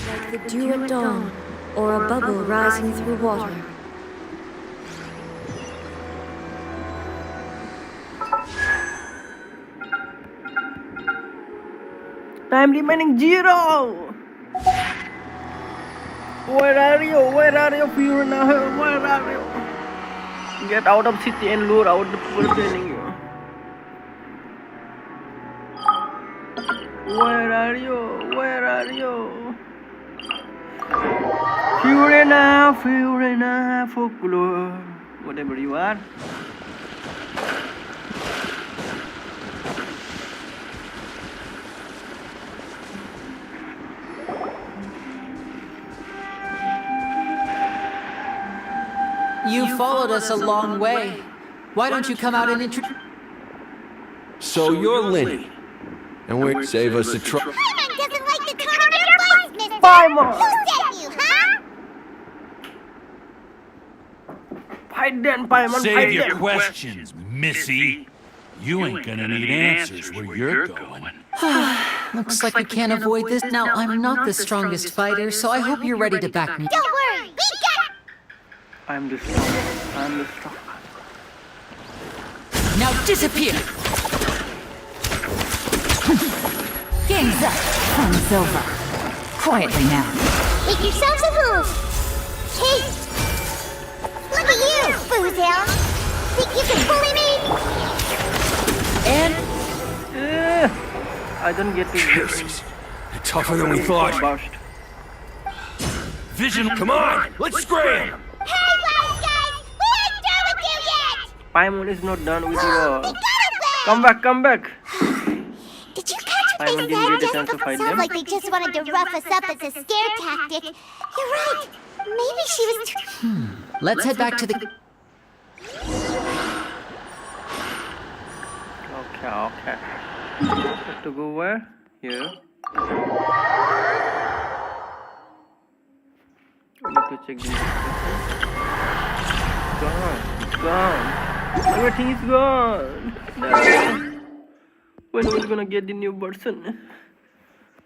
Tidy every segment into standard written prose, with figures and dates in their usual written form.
Like the dew at dawn, or a bubble rising through water. Time remaining 0. Where are you? Where are you, Fiona? Where are you? Get out of city and lure out the people training you. Where are you? Where are you? FURINA, FURINA, folklore. Whatever you are. You followed us a long way. Why don't you come out and introduce... So you're Lenny, and we save us a trouble. Paimon doesn't like the tone of your voice, mister! Paimon! Who sent you, huh? Fight then, Paimon, Save fight your then. questions, Missy. You ain't gonna need answers where you're going. Looks like we can't avoid this. Now, I'm not the strongest fighter, so I hope you're ready to back me. Don't worry, we got... I'm the strong. I'm the strong. Now disappear! Game's up. Fun's over. Quietly now. Make yourselves a move! Hey! Look at you, Boozhound! Think you can bully me? And... I don't get to Jesus, they're tougher than we thought. burst. Vision, Come on, let's scram! Hey, wise guys! We ain't done with you yet! Paimon is not done with They you. got away! Come back, come back. Did you catch what Paimon they didn't get a said? chance to fight Sounds them. like they just wanted to rough us up as a scare tactic. You're right. Maybe she was too... Let's head back to the... Okay. Have to go where? Here. We need to check this. Gone. Everything is gone. No. When are we gonna get the new version?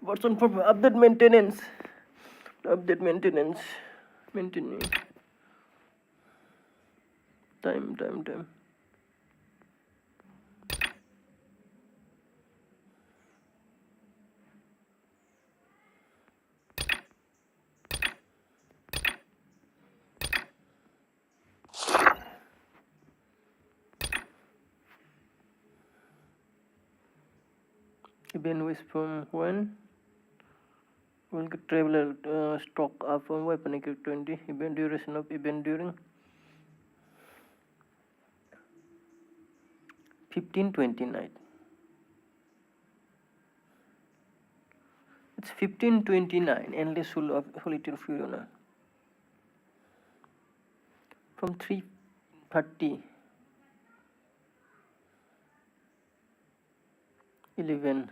Version for update maintenance. Update maintenance. Maintaining. Time. Event wish from when? Will get traveler stock up from weapon equip 20. Event duration of event during 1529. It's 1529. Endless soul of Solitaire Fiona. From 3:30. 11.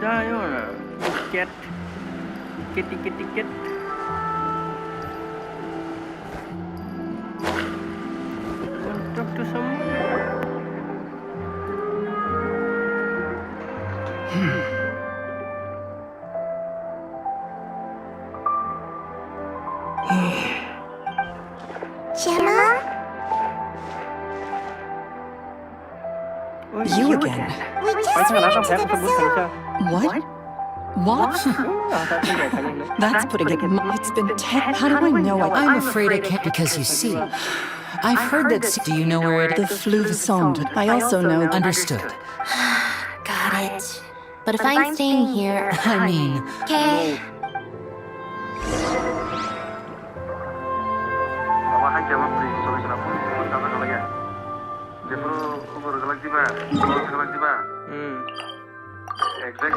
Diana, cat, kitty. Want to talk to someone? Gemma? Oh, You again. We just ran into the bazaar. What? What? That's putting it... It's been 10... How do I know it? I'm afraid I can't because you see. I've heard that... Do you know where it The is? fleuve sonde. I also know... Understood. Got it. But if I'm staying here... I mean... Okay. exact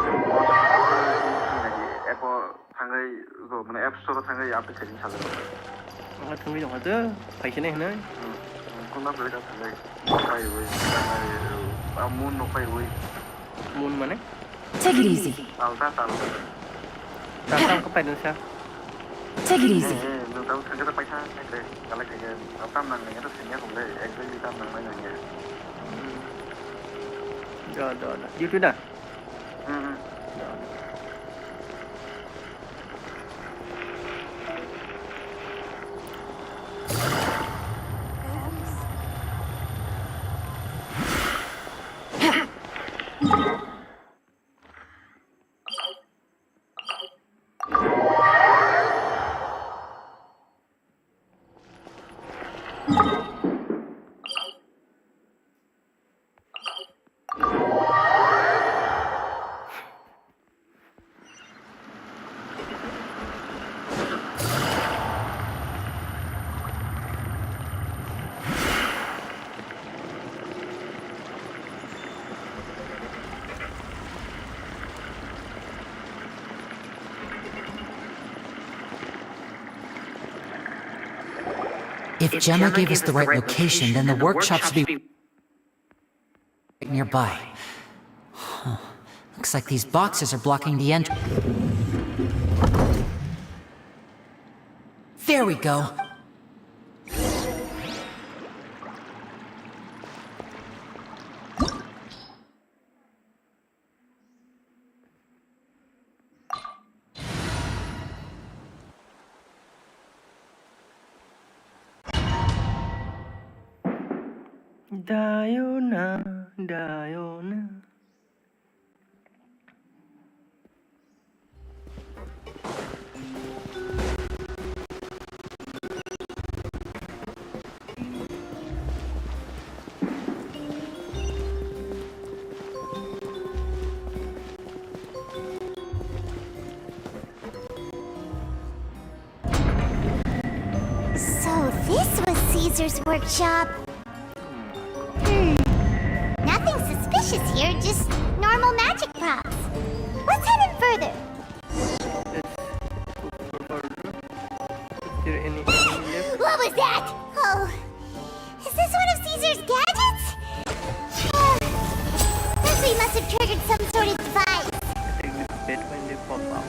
app थाङै माने app store थाङै update खालामनो सानदों 아 등비 좀 하자 파이시네 하나 कोना बेटा थाङै phi वइ मोन न फाइ वइ मोन माने Take it easy. आलदा आलदा ताताम को पाइदों सा Take it easy. नोंथां थांगोन पैसा खायसे गालाय खायगोन ताम नांनायथ' सिनिया हमलै एक्जेक्टलि ताम नांनाय नङा दा डिउटि दा If Gemma gave us the right location, then the workshop should be nearby. Huh. Looks like these boxes are blocking the entrance. There we go. Diona. So this was Caesar's workshop. Nothing suspicious here, just normal magic props. Let's head in further. Is there any left? What was that? Oh, is this one of Caesar's gadgets? Guess we must have triggered some sort of device. Take this bed when they pop out.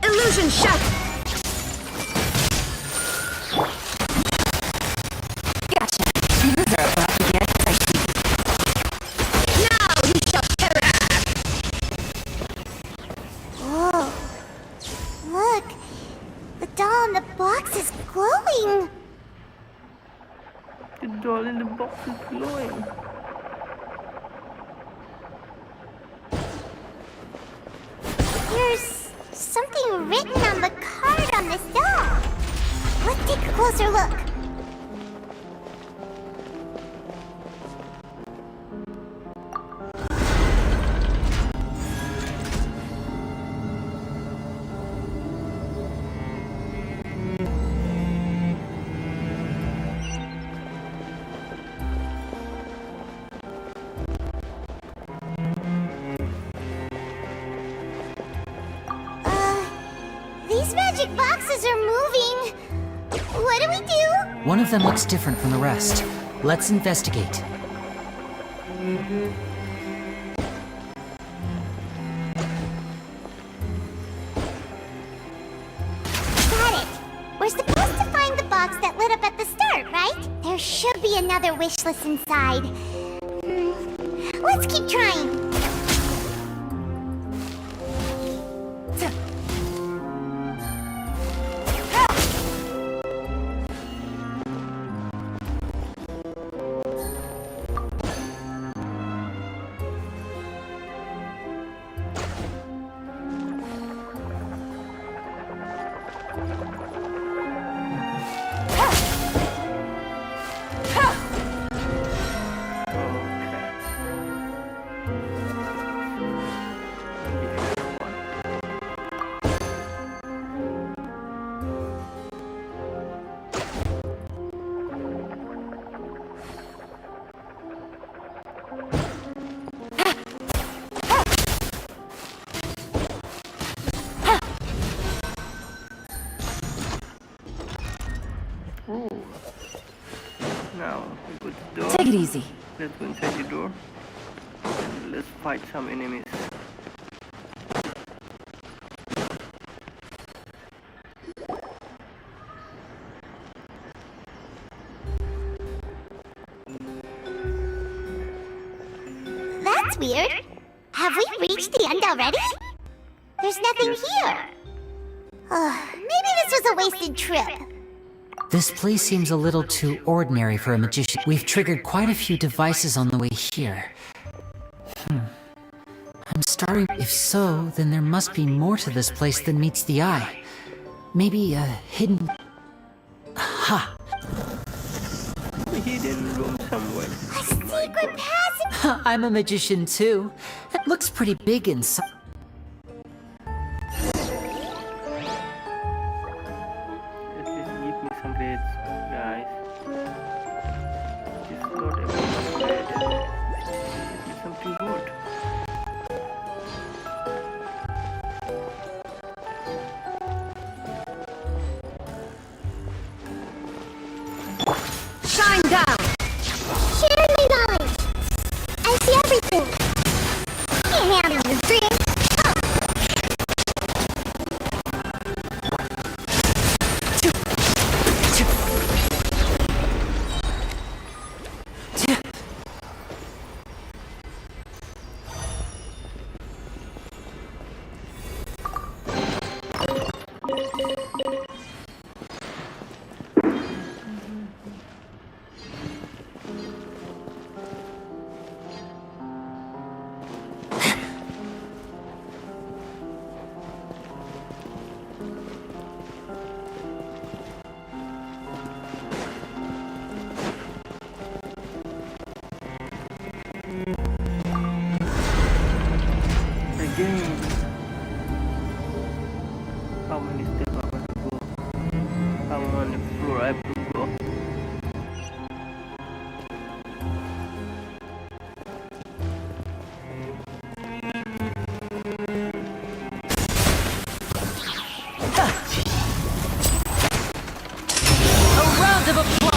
Illusion shut! Gotcha. These are about to get spicy. Now you shall perish! Whoa. Look. The doll in the box is glowing. The doll in the box is glowing. There's something written on the card on this doll. Let's take a closer look. These magic boxes are moving. What do we do? One of them looks different from the rest. Let's investigate. Got it. We're supposed to find the box that lit up at the start, right? There should be another wish list inside. Let's keep trying. door. Take it easy. Let's go inside the door and let's fight some enemies. That's weird. Have we reached the end already? There's nothing here. Maybe this was a wasted trip. This place seems a little too ordinary for a magician. We've triggered quite a few devices on the way here. I'm starting... If so, then there must be more to this place than meets the eye. Maybe a hidden... Ha! A hidden room somewhere. A secret passage. I'm a magician too. It looks pretty big inside. At least give me some reds, guys. It's not about red. Give me something good. Shine down! Share me knowledge. I see everything. Can't handle the dream. Again. How many steps I have to go? How many floor I have to go? A round of applause!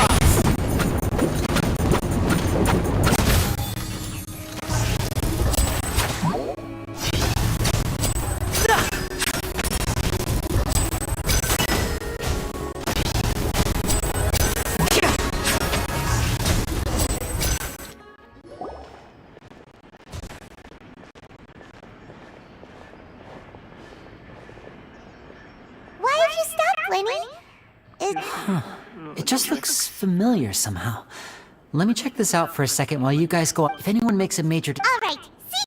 Why have you stopped, Lenny? It just looks familiar somehow. Let me check this out for a second while you guys go. If anyone makes a major... All right. See?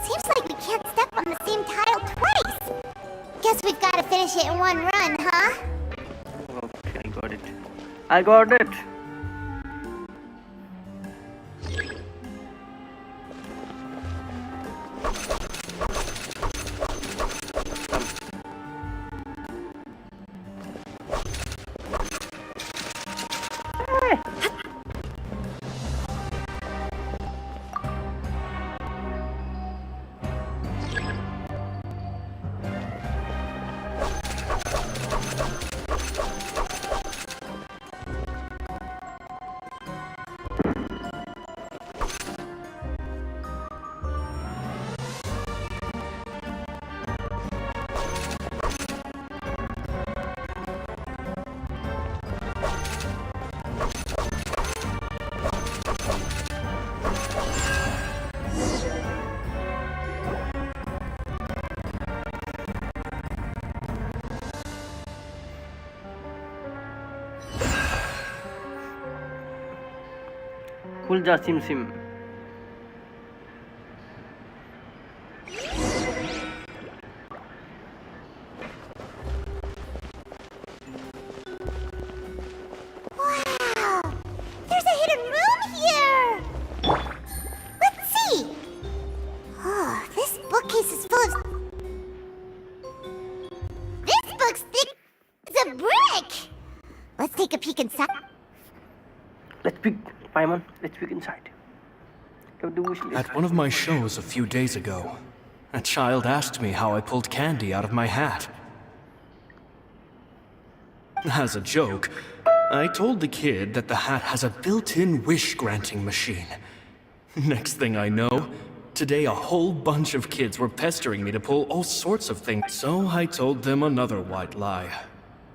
Seems like we can't step on the same tile twice. Guess we've got to finish it in one run, huh? Okay, I got it. I got it. Kulja Sim Sim. Wow! There's a hidden room here! Let's see! Oh, this bookcase is full of... This book's thick as a brick! Let's take a peek inside. Let's peek, Paimon. Let's peek inside. Go to wish list. At one of my shows a few days ago, a child asked me how I pulled candy out of my hat. As a joke, I told the kid that the hat has a built-in wish-granting machine. Next thing I know, today a whole bunch of kids were pestering me to pull all sorts of things, so I told them another white lie.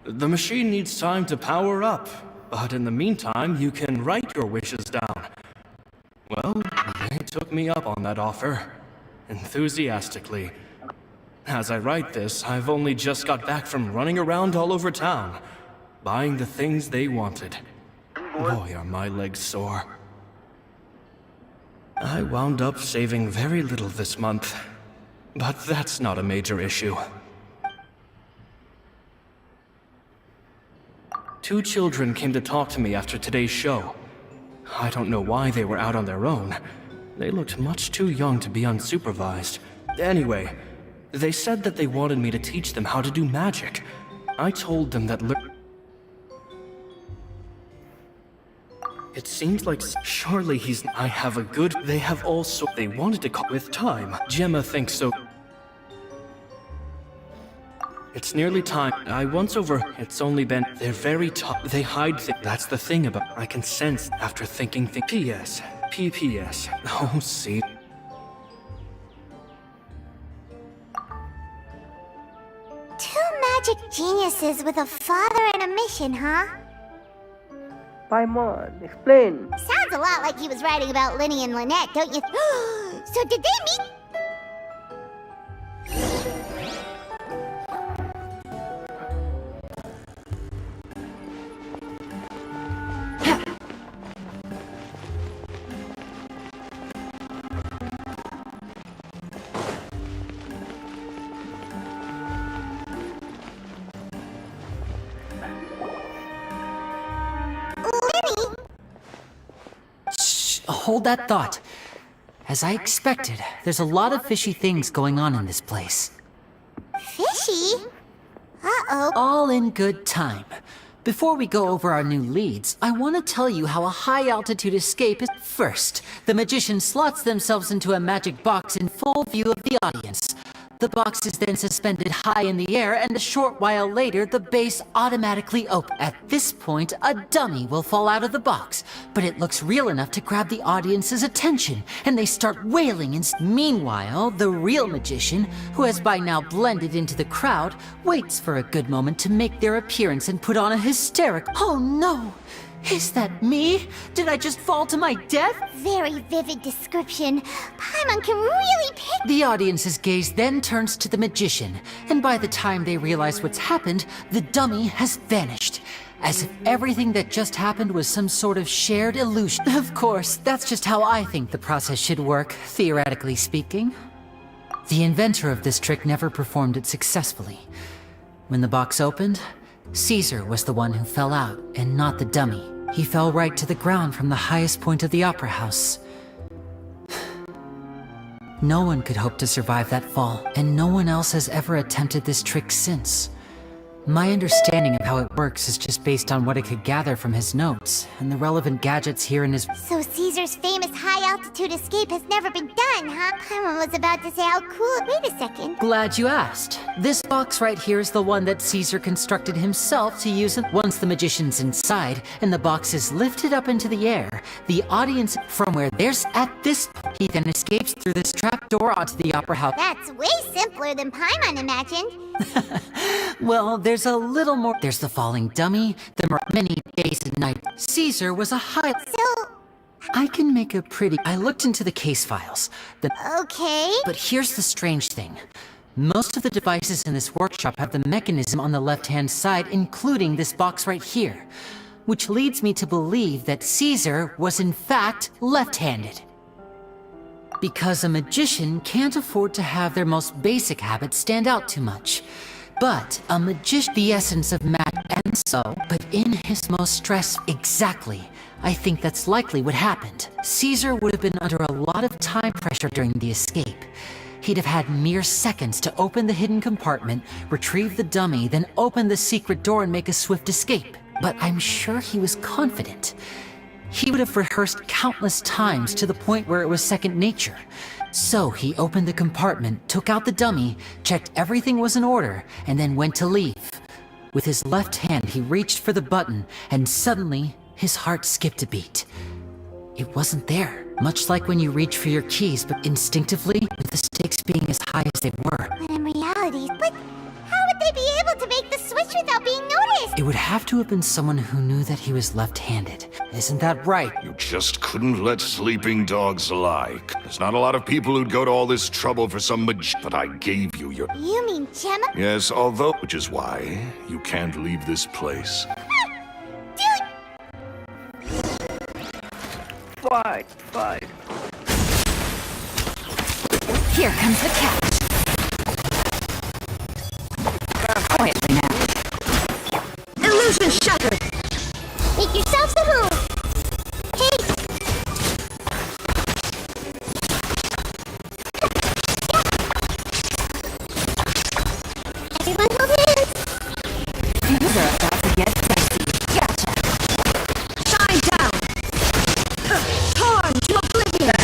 The machine needs time to power up, but in the meantime, you can write your wishes down. Well, they took me up on that offer, enthusiastically. As I write this, I've only just got back from running around all over town, buying the things they wanted. Boy, are my legs sore. I wound up saving very little this month, but that's not a major issue. 2 children came to talk to me after today's show. I don't know why they were out on their own. They looked much too young to be unsupervised. Anyway, they said that they wanted me to teach them how to do magic. I told them that it seems like surely he's... I have a good... They have also... They wanted to call with time. Gemma thinks so. It's nearly time. I once over... It's only been... They're very tough. They hide That's the thing about... I can sense after thinking P.S. P.P.S. Oh, see. Two magic geniuses with a father and a mission, huh? Paimon, explain. Sounds a lot like he was writing about Linny and Lynette, don't you? So did they meet? Hold that thought. As I expected, there's a lot of fishy things going on in this place. Fishy? Uh-oh. All in good time. Before we go over our new leads, I want to tell you how a high-altitude escape is. First, the magician slots themselves into a magic box in full view of the audience. The box is then suspended high in the air, and a short while later, the base automatically opens. At this point, a dummy will fall out of the box, but it looks real enough to grab the audience's attention, and they start wailing. Meanwhile, the real magician, who has by now blended into the crowd, waits for a good moment to make their appearance and put on a hysteric, "Oh no! Is that me? Did I just fall to my death?" Very vivid description. Paimon can really pick. The audience's gaze then turns to the magician, and by the time they realize what's happened, the dummy has vanished. As if everything that just happened was some sort of shared illusion. Of course, that's just how I think the process should work, theoretically speaking. The inventor of this trick never performed it successfully. When the box opened, Caesar was the one who fell out, and not the dummy. He fell right to the ground from the highest point of the opera house. No one could hope to survive that fall, and no one else has ever attempted this trick since. My understanding of how it works is just based on what I could gather from his notes, and the relevant gadgets here in his... So Caesar's famous high-altitude escape has never been done, huh? Paimon was about to say how cool... Wait a second. Glad you asked. This box right here is the one that Caesar constructed himself to use. Once the magician's inside, and the box is lifted up into the air, the audience from where there's at this point, he then escapes through this trapdoor onto the opera house. That's way simpler than Paimon imagined. Well, there's a little more. There's the falling dummy, the many days and nights. Caesar was a high... So... I can make a pretty... I looked into the case files. Okay. But here's the strange thing. Most of the devices in this workshop have the mechanism on the left-hand side, including this box right here. which leads me to believe that Caesar was in fact left-handed. Because a magician can't afford to have their most basic habits stand out too much. But a magician, the essence of magic, and so, but in his most stress, exactly. I think that's likely what happened. Caesar would have been under a lot of time pressure during the escape. He'd have had mere seconds to open the hidden compartment, retrieve the dummy, then open the secret door and make a swift escape. But I'm sure he was confident. He would have rehearsed countless times to the point where it was second nature. So he opened the compartment, took out the dummy, checked everything was in order, and then went to leave. With his left hand, he reached for the button, and suddenly, his heart skipped a beat. It wasn't there. Much like when you reach for your keys, but instinctively, with the stakes being as high as they were. But in reality, but how would they be able to make the switch without being noticed? It would have to have been someone who knew that he was left-handed. Isn't that right? You just couldn't let sleeping dogs lie. There's not a lot of people who'd go to all this trouble for some but I gave you your... You mean Gemma? Yes, although... Which is why you can't leave this place. Dude! Fight. Here comes the catch. Quietly now. Illusion shattered. Make yourselves a move! Hey! Everyone hold hands! Things are about to get dicey. Gotcha. Shine down. Torn to oblivion.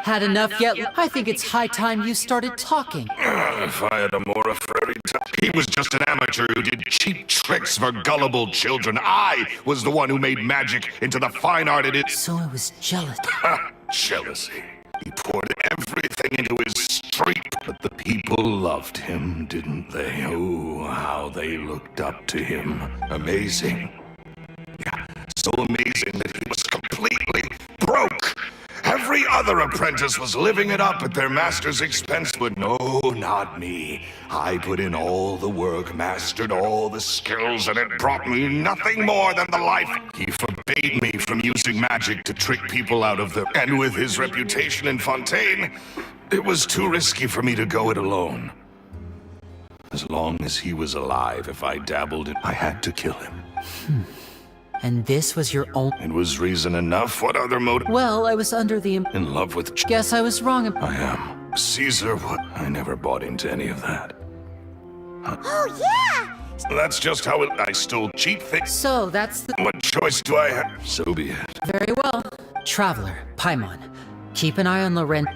Had enough yet? I think it's high time you started talking. If I had a more fairy tale... He was just an amateur who did cheap tricks for gullible children. I was the one who made magic into the fine art it is. So it was jealous. Jealousy. He poured everything into his street. But the people loved him, didn't they? Oh, how they looked up to him. Amazing. Yeah, so amazing that he was completely broke. Every other apprentice was living it up at their master's expense, but no, not me. I put in all the work, mastered all the skills, and it brought me nothing more than the life. He forbade me from using magic to trick people out of their... And with his reputation in Fontaine, it was too risky for me to go it alone. As long as he was alive, if I dabbled in... I had to kill him. And this was your own... It was reason enough. What other motive? Well, I was under the... In love with... Guess I was wrong. I am. Caesar, what? I never bought into any of that. Oh, yeah! That's just how I stole cheap things. So, that's the... What choice do I have? So be it. Very well. Traveler, Paimon. Keep an eye on Loren...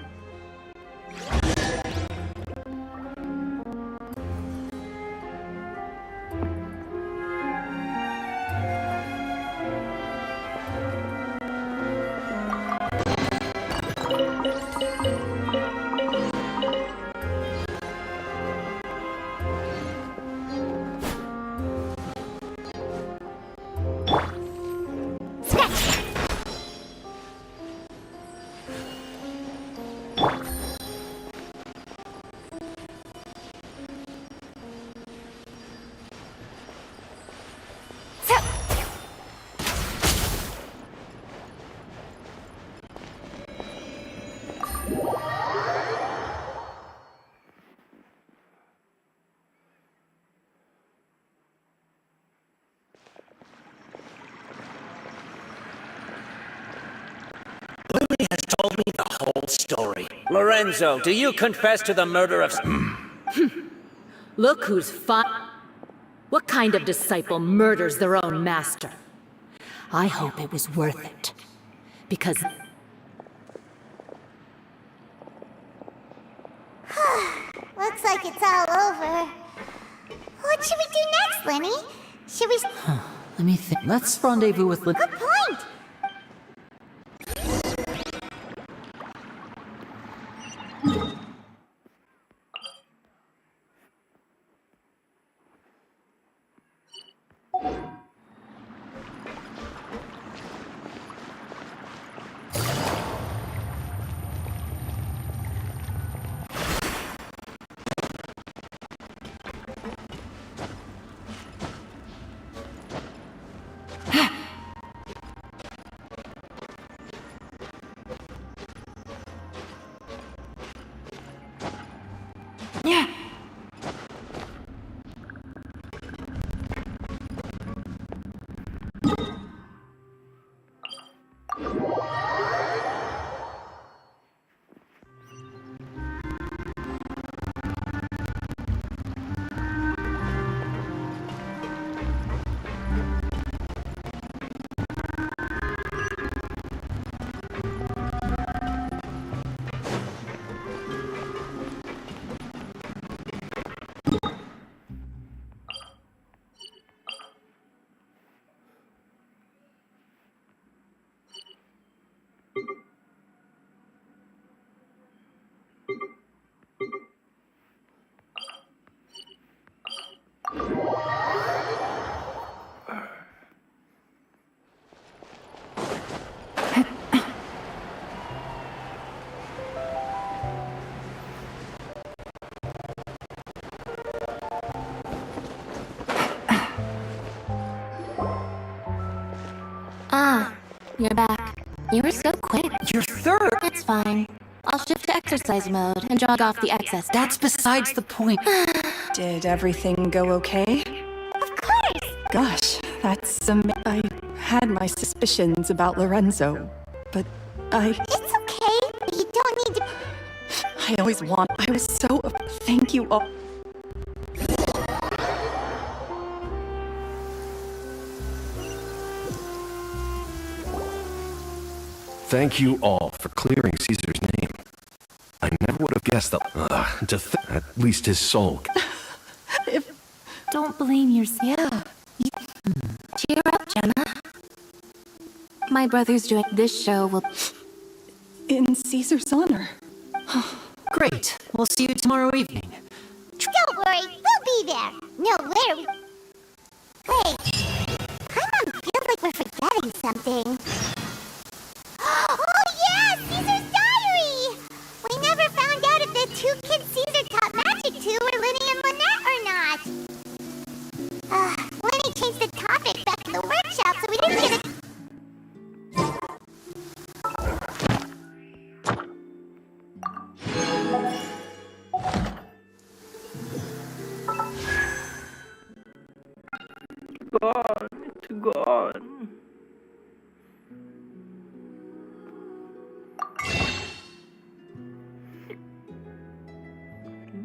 has told me the whole story. Lorenzo, do you confess to the murder of... Look who's What kind of disciple murders their own master? I hope it was worth it. Because... Looks like it's all over. What should we do next, Lenny? Should we... Let me think. Let's rendezvous with Lin... Good point! you're back. You were so quick. Your third? It's fine. I'll shift to exercise mode and jog off the excess. That's besides the point. Did everything go okay? Of course! Gosh, that's I had my suspicions about Lorenzo, but It's okay, but you don't need to... I was so... Thank you all. Thank you all for clearing Caesar's name. I never would have guessed that. At least his soul. Don't blame yourself. Cheer up, Jenna. My brother's doing this show will... In Caesar's honor. Great. We'll see you tomorrow evening. Don't worry, we'll be there. No, literally. Wait. Paimon feels like we're forgetting something. Oh yeah, Caesar's diary! We never found out if the two kids Caesar taught magic to were Linny and Lynette or not. Linny changed the topic back in the workshop, so we didn't get a... Gone. It's gone.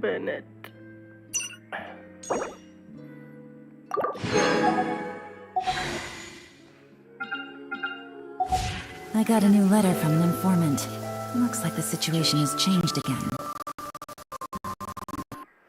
Bennett. I got a new letter from an informant. Looks like the situation has changed again.